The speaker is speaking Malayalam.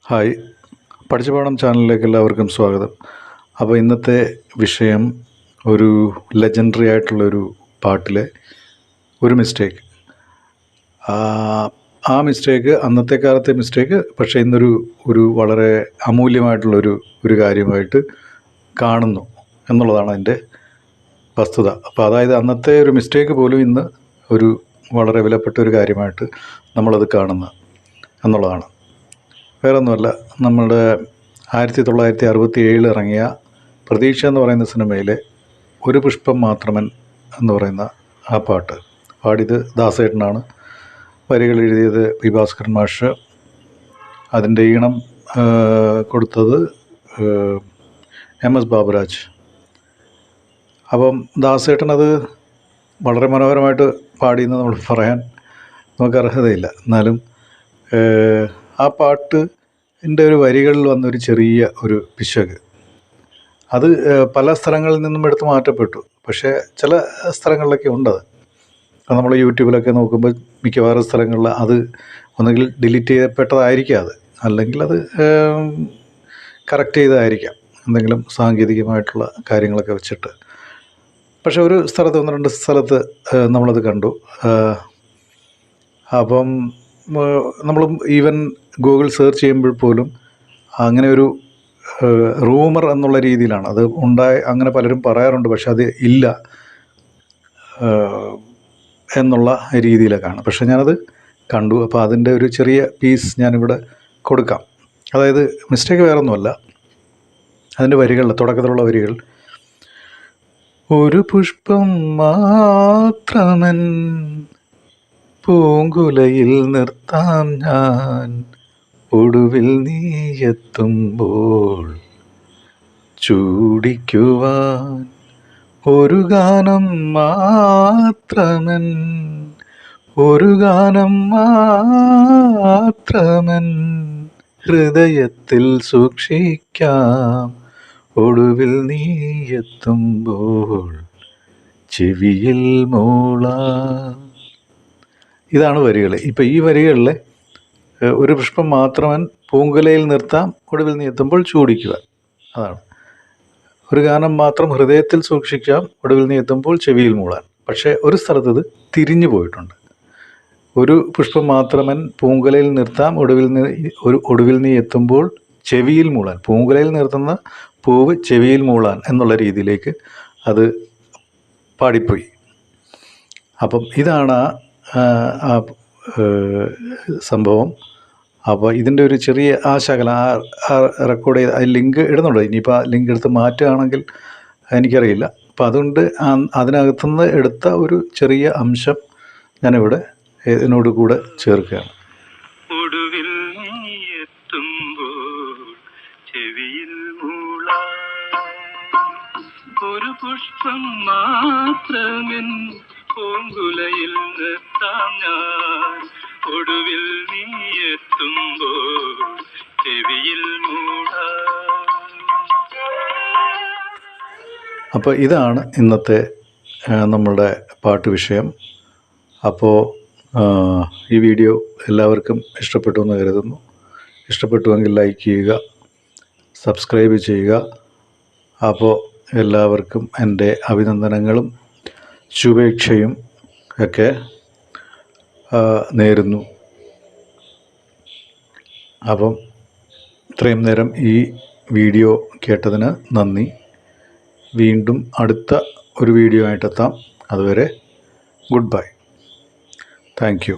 ഹായ്, പഠിച്ചുപാഠം ചാനലിലേക്ക് എല്ലാവർക്കും സ്വാഗതം. അപ്പോൾ ഇന്നത്തെ വിഷയം ഒരു ലെജൻഡറി ആയിട്ടുള്ളൊരു പാട്ടിലെ ഒരു മിസ്റ്റേക്ക്. ആ മിസ്റ്റേക്ക് അന്നത്തെ കാലത്തെ മിസ്റ്റേക്ക്, പക്ഷേ ഇന്നൊരു വളരെ അമൂല്യമായിട്ടുള്ളൊരു കാര്യമായിട്ട് കാണുന്നു എന്നുള്ളതാണ് അതിൻ്റെ വസ്തുത. അപ്പോൾ അതായത് അന്നത്തെ ഒരു മിസ്റ്റേക്ക് പോലും ഇന്ന് ഒരു വളരെ വിലപ്പെട്ട ഒരു കാര്യമായിട്ട് നമ്മളത് കാണുന്നു എന്നുള്ളതാണ്. വേറൊന്നുമല്ല, നമ്മുടെ 1967 ഇറങ്ങിയ പ്രതീക്ഷ എന്ന് പറയുന്ന സിനിമയിലെ ഒരു പുഷ്പം മാത്രമൻ എന്ന് പറയുന്ന ആ പാട്ട് പാടിയത് ദാസേട്ടനാണ്. വരികൾ എഴുതിയത് പി ഭാസ്കരൻ മാഷ്. അതിൻ്റെ ഈണം കൊടുത്തത് MS ബാബുരാജ്. അപ്പം ദാസേട്ടനത് വളരെ മനോഹരമായിട്ട് പാടിയെന്ന് നമ്മൾ പറയാൻ നമുക്ക് അർഹതയില്ല. എന്നാലും ആ പാട്ടിൻ്റെ ഒരു വരികളിൽ വന്നൊരു ചെറിയ ഒരു പിശക്, അത് പല സ്ഥലങ്ങളിൽ നിന്നും എടുത്ത് മാറ്റപ്പെട്ടു. പക്ഷേ ചില സ്ഥലങ്ങളിലൊക്കെ ഉണ്ടത്. അത് നമ്മൾ യൂട്യൂബിലൊക്കെ നോക്കുമ്പോൾ മിക്കവാറും സ്ഥലങ്ങളിൽ അത് ഒന്നുകിൽ ഡിലീറ്റ് ചെയ്യപ്പെട്ടതായിരിക്കാം, അത് അല്ലെങ്കിൽ അത് കറക്റ്റ് ചെയ്തതായിരിക്കാം, എന്തെങ്കിലും സാങ്കേതികമായിട്ടുള്ള കാര്യങ്ങളൊക്കെ വെച്ചിട്ട്. പക്ഷെ ഒരു സ്ഥലത്ത്, 1-2 സ്ഥലത്ത് നമ്മളത് കണ്ടു. അപ്പം നമ്മൾ ഈവൻ ഗൂഗിൾ സെർച്ച് ചെയ്യുമ്പോൾ പോലും അങ്ങനെ ഒരു റൂമർ എന്നുള്ള രീതിയിലാണ് അത് അങ്ങനെ പലരും പറയാറുണ്ട്. പക്ഷെ അത് ഇല്ല എന്നുള്ള രീതിയിലൊക്കെയാണ്. പക്ഷെ ഞാനത് കണ്ടു. അപ്പോൾ അതിൻ്റെ ഒരു ചെറിയ പീസ് ഞാനിവിടെ കൊടുക്കാം. അതായത് മിസ്റ്റേക്ക് വേറൊന്നുമല്ല, അതിൻ്റെ വരികളിൽ, തുടക്കത്തിലുള്ള വരികൾ: ഒരു പുഷ്പം മാത്രമൻ പൂങ്കുലയിൽ നിർത്താം ഞാൻ, ഒടുവിൽ നീ എത്തുമ്പോൾ ചൂടിക്കുവാൻ ഒരു ഗാനം മാത്രമൻ, ഒരു ഗാനം മാത്രമൻ ഹൃദയത്തിൽ സൂക്ഷിക്കാം, ഒടുവിൽ നീ എത്തുമ്പോൾ ചെവിയിൽ മൂളാം. ഇതാണ് വരികൾ. ഇപ്പം ഈ വരികളിൽ ഒരു പുഷ്പം മാത്രമൻ പൂങ്കുലയിൽ നിർത്താം, ഒടുവിൽ നീ എത്തുമ്പോൾ ചൂടിക്കുക, അതാണ്. ഒരു ഗാനം മാത്രം ഹൃദയത്തിൽ സൂക്ഷിക്കാം, ഒടുവിൽ നീ എത്തുമ്പോൾ ചെവിയിൽ മൂളാൻ. പക്ഷേ ഒരു സ്ഥലത്ത് ഇത് തിരിഞ്ഞു പോയിട്ടുണ്ട്. ഒരു പുഷ്പം മാത്രമൻ പൂങ്കുലയിൽ നിർത്താം, ഒടുവിൽ നീ എത്തുമ്പോൾ ചെവിയിൽ മൂളാൻ. പൂങ്കുലയിൽ നിർത്തുന്ന പൂവ് ചെവിയിൽ മൂളാൻ എന്നുള്ള രീതിയിലേക്ക് അത് പാടിപ്പോയി. അപ്പം ഇതാണ് ആ സംഭവം. അപ്പോൾ ഇതിൻ്റെ ഒരു ചെറിയ ശകലം റെക്കോർഡ് ചെയ്ത് ലിങ്ക് ഇടുന്നുണ്ട്. ഇനിയിപ്പോൾ ആ ലിങ്ക് എടുത്ത് മാറ്റുകയാണെങ്കിൽ എനിക്കറിയില്ല. അപ്പോൾ അതുകൊണ്ട് അതിനകത്തുനിന്ന് എടുത്ത ഒരു ചെറിയ അംശം ഞാനിവിടെ ഇതിനോട് കൂടെ ചേർക്കുകയാണ്. ഒടുവിൽ ഒരു പുഷ്പം മാത്രമൻ പൂങ്കുലയിൽ നിർത്താം ഞാൻ, ഒടുവിൽ നീ എത്തുമ്പോൾ ചെവിയിൽ മൂളാം. അപ്പോൾ ഇതാണ് ഇന്നത്തെ നമ്മളുടെ പാട്ട് വിഷയം. അപ്പോൾ ഈ വീഡിയോ എല്ലാവർക്കും ഇഷ്ടപ്പെട്ടു എന്ന് കരുതുന്നു. ഇഷ്ടപ്പെട്ടുവെങ്കിൽ ലൈക്ക് ചെയ്യുക, സബ്സ്ക്രൈബ് ചെയ്യുക. അപ്പോൾ എല്ലാവർക്കും എൻ്റെ അഭിനന്ദനങ്ങളും ശുഭേച്ഛയും ഒക്കെ നേരുന്നു. അപ്പം ഇത്രയും നേരം ഈ വീഡിയോ കേട്ടതിന് നന്ദി. വീണ്ടും അടുത്ത ഒരു വീഡിയോ ആയിട്ടെത്താം. അതുവരെ ഗുഡ് ബൈ. Thank you.